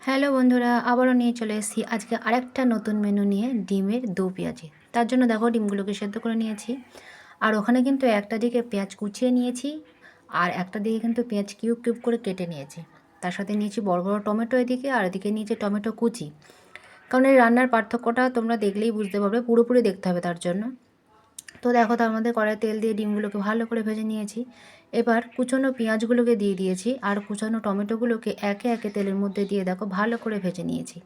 Hello বন্ধুরা, আবারও নিয়ে চলে এসেছি আজকে আরেকটা নতুন মেনু নিয়ে, ডিমের দো পেঁয়াজি। তার জন্য দেখো ডিমগুলোকে সেদ্ধ করে নিয়েছি। আর ওখানে কিন্তু একটা দিকে পেঁয়াজ কুচিয়ে নিয়েছি, আর একটা দিকে কিন্তু পেঁয়াজ কিউব কিউব করে কেটে নিয়েছি। তার সাথে নিয়েছি বড় বড় টমেটো এদিকে, আর এদিকে নিয়েছি টমেটো কুচি। কারণ এই রান্নার পার্থক্যটা তোমরা দেখলেই বুঝতে পারবে, পুরোপুরি দেখতে হবে তার জন্য। তো দেখো তার মধ্যে কড়াই তেল দিয়ে ডিমগুলোকে ভালো করে ভেজে নিয়েছি। এবার কুচনো পেঁয়াজগুলোকে দিয়ে দিয়েছি, আর কুচানো টমেটোগুলোকে একে একে তেলের মধ্যে দিয়ে দেখো ভালো করে ভেজে নিয়েছি।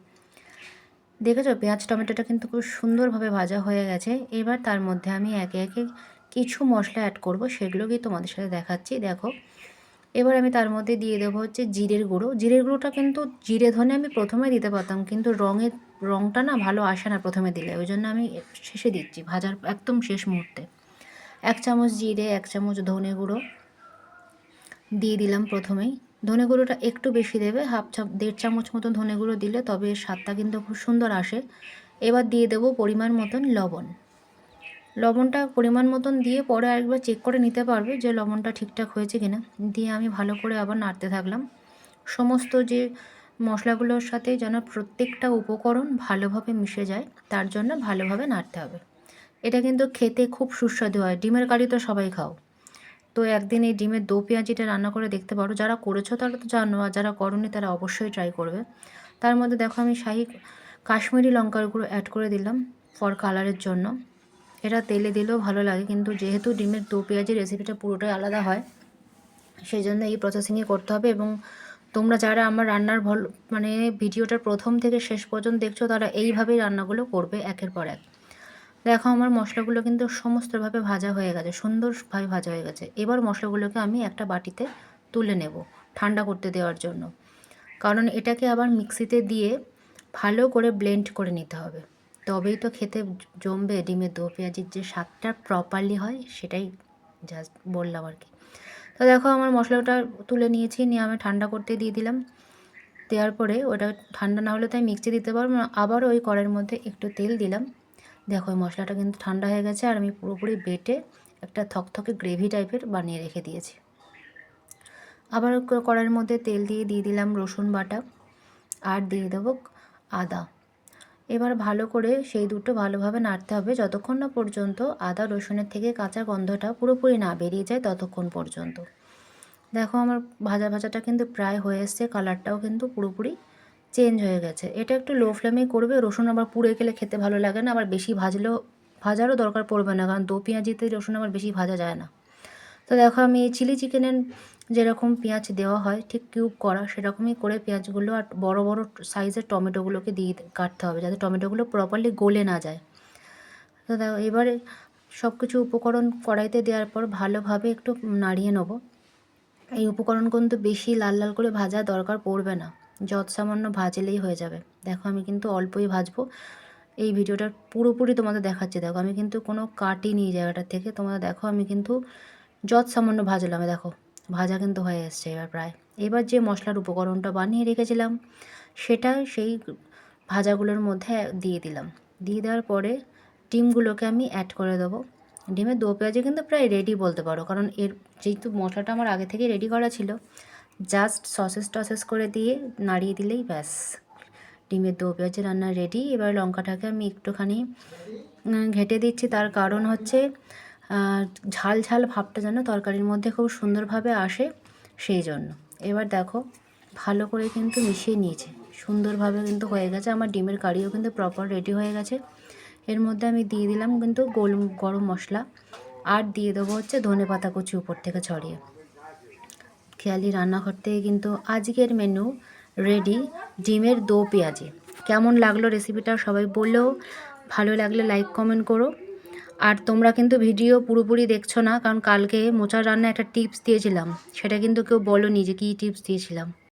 দেখেছো পেঁয়াজ টমেটোটা কিন্তু খুব সুন্দরভাবে ভাজা হয়ে গেছে। এবার তার মধ্যে আমি একে একে কিছু মশলা অ্যাড করব, সেগুলোকেই তোমাদের সাথে দেখাচ্ছি। দেখো এবার আমি তার মধ্যে দিয়ে দেবো হচ্ছে জিরের গুঁড়ো। জিরের গুঁড়োটা কিন্তু জিরে ধনে আমি প্রথমে দিতে পারতাম, কিন্তু রঙটা না ভালো আসে না প্রথমে দিলে, ওই জন্য আমি শেষে দিচ্ছি, ভাজার একদম শেষ মুহূর্তে। 1 চামচ জিরে, 1 চামচ ধনে গুঁড়ো দিয়ে দিলাম প্রথমেই। ধনে গুঁড়োটা একটু বেশি দেবে, 1.5 চামচ মতন ধনে গুঁড়ো দিলে তবে এর স্বাদটা কিন্তু খুব সুন্দর আসে। এবার দিয়ে দেবো পরিমাণ মতন লবণ। লবণটা পরিমাণ মতন দিয়ে পরে আরেকবার চেক করে নিতে পারবে যে লবণটা ঠিকঠাক হয়েছে কিনা। দিয়ে আমি ভালো করে আবার নাড়তে থাকলাম। সমস্ত যে মশলাগুলোর সাথে যেন প্রত্যেকটা উপকরণ ভালোভাবে মিশে যায়, তার জন্য ভালোভাবে নাড়তে হবে। এটা কিন্তু খেতে খুব সুস্বাদু হয়। ডিমের কারি তো সবাই খাও, তো একদিন এই ডিমের দো পেঁয়াজিটা রান্না করে দেখতে পারো। যারা করেছো তারা তো জানো, আর যারা করোনি তারা অবশ্যই ট্রাই করবে। তার মধ্যে দেখো আমি শাহি কাশ্মীরি লঙ্কার গুঁড়ো অ্যাড করে দিলাম ফর কালারের জন্য। এটা তেলে দিলেও ভালো লাগে, কিন্তু যেহেতু ডিমের দো পেঁয়াজির রেসিপিটা পুরোটাই আলাদা হয়, সেই জন্য এই প্রসেসিংয়ে করতে হবে। এবং তোমরা যারা আমার রান্নার মানে ভিডিওটার প্রথম থেকে শেষ পর্যন্ত দেখছো, তারা এইভাবেই রান্নাগুলো করবে একের পর এক। দেখো আমার মশলাগুলো কিন্তু সমস্তভাবে ভাজা হয়ে গেছে, সুন্দরভাবে ভাজা হয়ে গেছে। এবার মশলাগুলোকে আমি একটা বাটিতে তুলে নেব ঠান্ডা করতে দেওয়ার জন্য, কারণ এটাকে আবার মিক্সিতে দিয়ে ভালো করে ব্লেন্ড করে নিতে হবে, তবেই তো খেতে জমবে। ডিমের দো পেঁয়াজির যে স্বাদটা প্রপারলি হয়, সেটাই জাস্ট বললাম আর কি। তো দেখো আমার মশলাটা তুলে নিয়েছি, নিয়ে আমি ঠান্ডা করতে দিয়ে দিলাম। দেওয়ার পরে ওটা ঠান্ডা না হলে তাই মিক্সি দিতে পারবো না, আবারও ওই কড়াইয়ের মধ্যে একটু তেল দিলাম। দেখো ওই মশলাটা কিন্তু ঠান্ডা হয়ে গেছে, আর আমি পুরোপুরি বেটে একটা থকথকে গ্রেভি টাইপের বানিয়ে রেখে দিয়েছি। আবার কড়াইয়ের মধ্যে তেল দিয়ে দিলাম রসুন বাটা, আর দিয়ে দেবো আদা। এবার ভালো করে সেই দুটো ভালোভাবে নাড়তে হবে যতক্ষণ না পর্যন্ত আদা রসুনের থেকে কাঁচা গন্ধটা পুরোপুরি না বেরিয়ে যায়, ততক্ষণ পর্যন্ত। দেখো আমার ভাজাটা কিন্তু প্রায় হয়ে এসছে, কালারটাও কিন্তু পুরোপুরি চেঞ্জ হয়ে গেছে। এটা একটু লো ফ্লেমেই করবে, রসুন আবার পুড়ে গেলে খেতে ভালো লাগে না, আবার বেশি ভাজারও দরকার পড়বে না, কারণ দো পেঁয়াজিতে রসুন আবার বেশি ভাজা যায় না। তো দেখো আমি এই চিলি চিকেনের যেরকম পেঁয়াজ দেওয়া হয় ঠিক কিউব করা, সেরকমই করে পেঁয়াজগুলো আর বড় বড় সাইজের টমেটোগুলোকে দিয়ে কাটতে হবে, যাতে টমেটোগুলো প্রপারলি গলে না যায়। তো দেখো এবারে সব কিছু উপকরণ কড়াইতে দেওয়ার পর ভালোভাবে একটু নাড়িয়ে নেবো। এই উপকরণ কিন্তু বেশি লাল লাল করে ভাজা দরকার পড়বে না, যত সামান্য ভাজলেই হয়ে যাবে। দেখো আমি কিন্তু অল্পই ভাজবো। এই ভিডিওটা পুরোপুরি তোমাদের দেখাচ্ছি। দেখো আমি কিন্তু কোনো কাটিনি এই জায়গাটার থেকে, তোমরা দেখো আমি কিন্তু যত সামান্য ভাজলাম। দেখো ভাজা কিন্তু হয়ে এসছে এবার প্রায়। এবার যে মশলার উপকরণটা বানিয়ে রেখেছিলাম, সেটা সেই ভাজাগুলোর মধ্যে দিয়ে দিলাম। দিয়ে দেওয়ার পরে ডিমগুলোকে আমি অ্যাড করে দেবো। ডিমের দো পেঁয়াজি কিন্তু প্রায় রেডি বলতে পারো, কারণ এর যেহেতু মশলাটা আমার আগে থেকেই রেডি করা ছিল, জাস্ট সসেস করে দিয়ে নাড়িয়ে দিলেই ব্যাস ডিমের দো পেঁয়াজি রান্না রেডি। এবার লঙ্কাটাকে আমি একটুখানি ঘেঁটে দিচ্ছি, তার কারণ হচ্ছে ঝাল ঝাল ভাবটা যেন তরকারির মধ্যে খুব সুন্দরভাবে আসে, সেই জন্য। এবার দেখো ভালো করে কিন্তু মিশিয়ে নিয়েছি, সুন্দরভাবে কিন্তু হয়ে গেছে। আমার ডিমের কারিও কিন্তু প্রপার রেডি হয়ে গেছে। এর মধ্যে আমি দিয়ে দিলাম কিন্তু গরম মশলা, আর দিয়ে দেবো হচ্ছে ধনেপাতা কুচি উপর থেকে ছড়িয়ে। খেয়ালি রান্নাঘর থেকে কিন্তু আজকের মেনু রেডি, ডিমের দো পেঁয়াজি। কেমন লাগলো রেসিপিটা সবাই বললেও, ভালো লাগলে লাইক কমেন্ট করো। আর তোমরা কিন্তু ভিডিও পুরোপুরি দেখছো না, কারণ কালকে মোচার রান্না একটা টিপস দিয়েছিলাম, সেটা কিন্তু কেউ বলোনি যে কী টিপস দিয়েছিলাম।